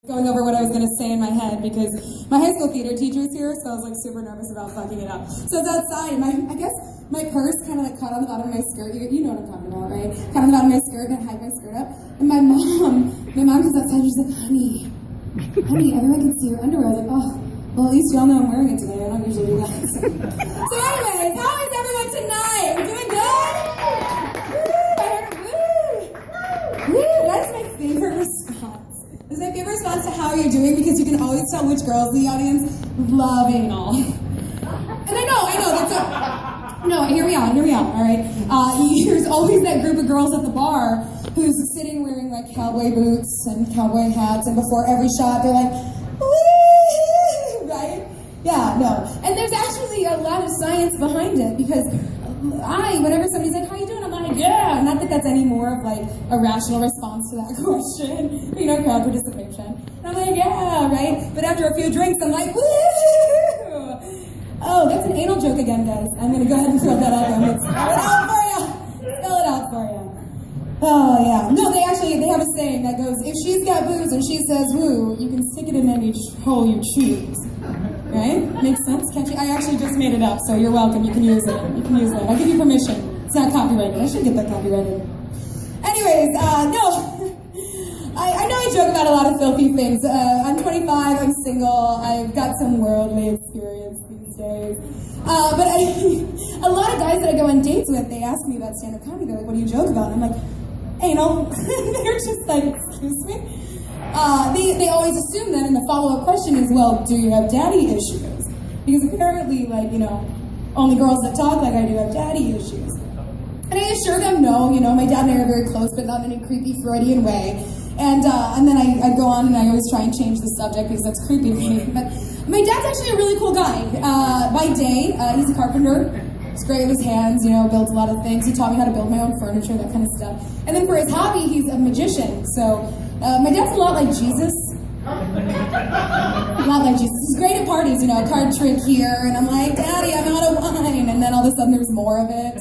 Going over what I was going to say in my head because my high school theater teacher is here, so I was like super nervous about fucking it up. So I was outside, and I guess my purse kind of like caught on the bottom of my skirt. You know what I'm talking about, right? Caught on the bottom of my skirt, and I had my skirt up. And my mom comes outside, and she's like, honey, everyone can see your underwear. I was like, oh, well, at least y'all know I'm wearing it today. I don't usually do that. So anyways, how is everyone tonight? We're doing good? Woo! I heard a woo! Woo! That's my favorite response. This is my favorite response to how you're doing because you can always tell which girls in the audience love anal. And I know, that's a... No, hear me out, all right? There's always that group of girls at the bar who's sitting wearing like cowboy boots and cowboy hats, and before every shot they're like, woo, right? Yeah, no. And there's actually a lot of science behind it because whenever somebody's like, how you doing? I'm like, yeah. Not that that's any more of like a rational response to that question. Crowd participation. And I'm like, yeah, right? But after a few drinks, I'm like, woo! Oh, that's an anal joke again, guys. I'm gonna go ahead and throw that out there. Spell it out for you. Spell it out for you. Oh, yeah. No, they have a saying that goes, if she's got boobs and she says woo, you can stick it in any hole you choose. Right? Makes sense? Catchy? I actually just made it up, so you're welcome. You can use it. I'll give you permission. It's not copyrighted. I should get that copyrighted. Anyways, no. I know I joke about a lot of filthy things. I'm 25, I'm single, I've got some worldly experience these days. But a lot of guys that I go on dates with, they ask me about stand-up comedy. They're like, what do you joke about? And I'm like, anal. They're just like, excuse me? They always assume that, and the follow-up question is, well, do you have daddy issues? Because apparently, only girls that talk like I do have daddy issues. And I assure them, no, my dad and I are very close, but not in a creepy Freudian way. And then I go on and I always try and change the subject because that's creepy to me. But my dad's actually a really cool guy. By day, he's a carpenter. He's great with his hands, builds a lot of things. He taught me how to build my own furniture, that kind of stuff. And then for his hobby, he's a magician. So my dad's a lot like Jesus. A lot like Jesus. He's great at parties, a card trick here, and I'm like, Daddy, I'm out of wine. And then all of a sudden there's more of it.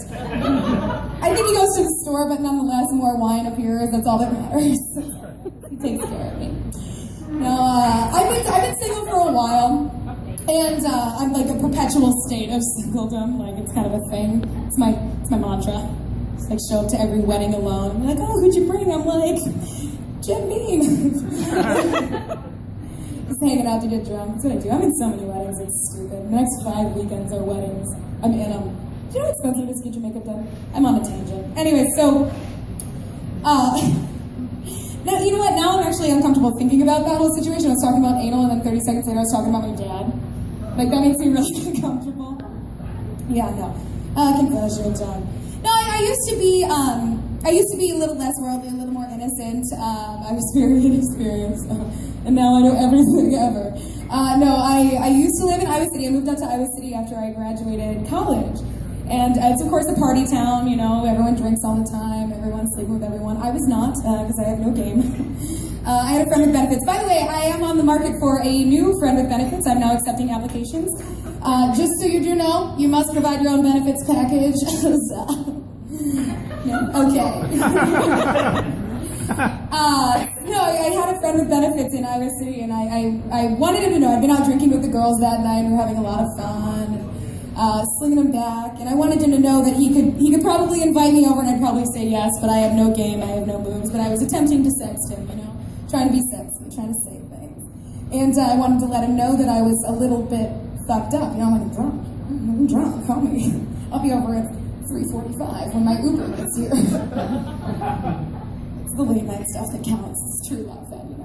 I think he goes to the store, but nonetheless, more wine appears. That's all that matters. He takes care of me. I've been single for a while, and I'm like a perpetual state of singledom. Like it's kind of a thing. It's my mantra. Just like show up to every wedding alone. I'm like, oh, who'd you bring? I'm like, Jim Beam. Just hanging out to get drunk. That's what I do. I'm in so many weddings. It's stupid. The next 5 weekends are weddings. I'm in them. Do you know how expensive it is to get your makeup done? I'm on a tangent. Anyway, so, now, you know what? Now I'm actually uncomfortable thinking about that whole situation. I was talking about anal, and then 30 seconds later I was talking about my dad. Like, that makes me really uncomfortable. Yeah, no. Confession time. No, I used to be a little less worldly, a little more innocent. I was very inexperienced, and now I know everything ever. No, I used to live in Iowa City. I moved out to Iowa City after I graduated college. And it's, of course, a party town, everyone drinks all the time, everyone's sleeping with everyone. I was not, because I have no game. I had a friend with benefits. By the way, I am on the market for a new friend with benefits. I'm now accepting applications. Just so you do know, you must provide your own benefits package. Yeah, okay. No, I had a friend with benefits in Iowa City, and I wanted him to know I'd been out drinking with the girls that night, and we were having a lot of fun. Slinging him back, and I wanted him to know that he could probably invite me over, and I'd probably say yes, but I have no game, I have no moves, but I was attempting to sext him, trying to be sexy, trying to say things. And I wanted to let him know that I was a little bit fucked up, I'm drunk. I'm drunk, call me. I'll be over at 3:45 when my Uber gets here. It's the late night stuff that counts, it's true love then,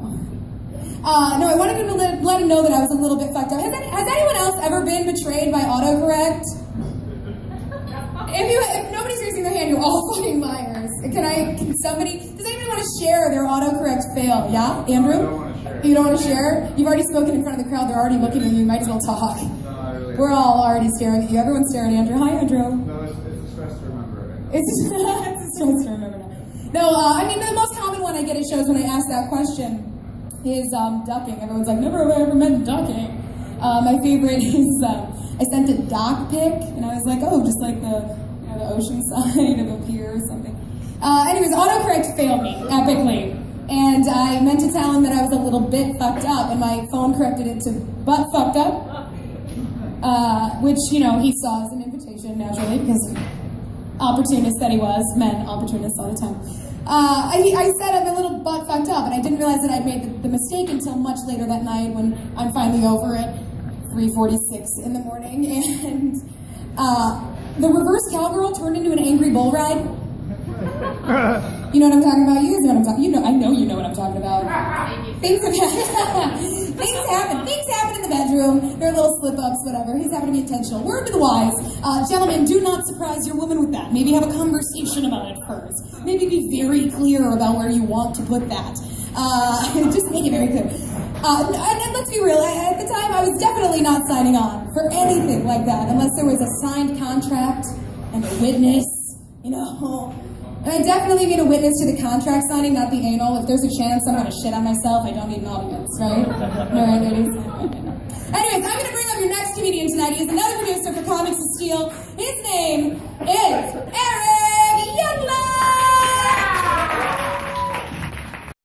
No, I wanted him to let him know that I was a little bit fucked up. Has anyone else ever been betrayed by autocorrect? If nobody's raising their hand, you're all fucking liars. Does anybody want to share their autocorrect fail? Yeah? Andrew? You don't want to share? You've already spoken in front of the crowd. They're already looking at you. You might as well talk. No, we're all already staring at you. Everyone's staring at Andrew. Hi, Andrew. No, it's a stress to remember it. It's a stress to remember now. No, the most common one I get at shows when I ask that question is ducking. Everyone's like, never have I ever meant ducking. My favorite is I sent a dock pic, and I was like, oh, just like the ocean side of a pier or something. Anyways, autocorrect failed me epically. and I meant to tell him that I was a little bit fucked up, and my phone corrected it to butt fucked up, which, you know, he saw as an invitation, naturally, because opportunist that he was, men opportunists all the time. I said I'm a little butt fucked up, and I didn't realize that I'd made the mistake until much later that night when I'm finally over it, 3:46 in the morning, and the reverse cowgirl turned into an angry bull ride. You know what I'm talking about? You guys know what I'm talking. I know you know what I'm talking about. Things happen. Things happen in the bedroom. There are little slip-ups, whatever. He's having to be intentional. Word to the wise, gentlemen, do not surprise your woman with that. Maybe have a conversation about it first. Maybe be very clear about where you want to put that. Just make it very clear. And let's be real. At the time, I was definitely not signing on for anything like that unless there was a signed contract and a witness. You know. And I definitely mean a witness to the contract signing, not the anal. If there's a chance I'm gonna shit on myself, I don't need an audience, right? All right, ladies? Anyways, I'm gonna bring up your next comedian tonight. He's another producer for Comics of Steel. His name is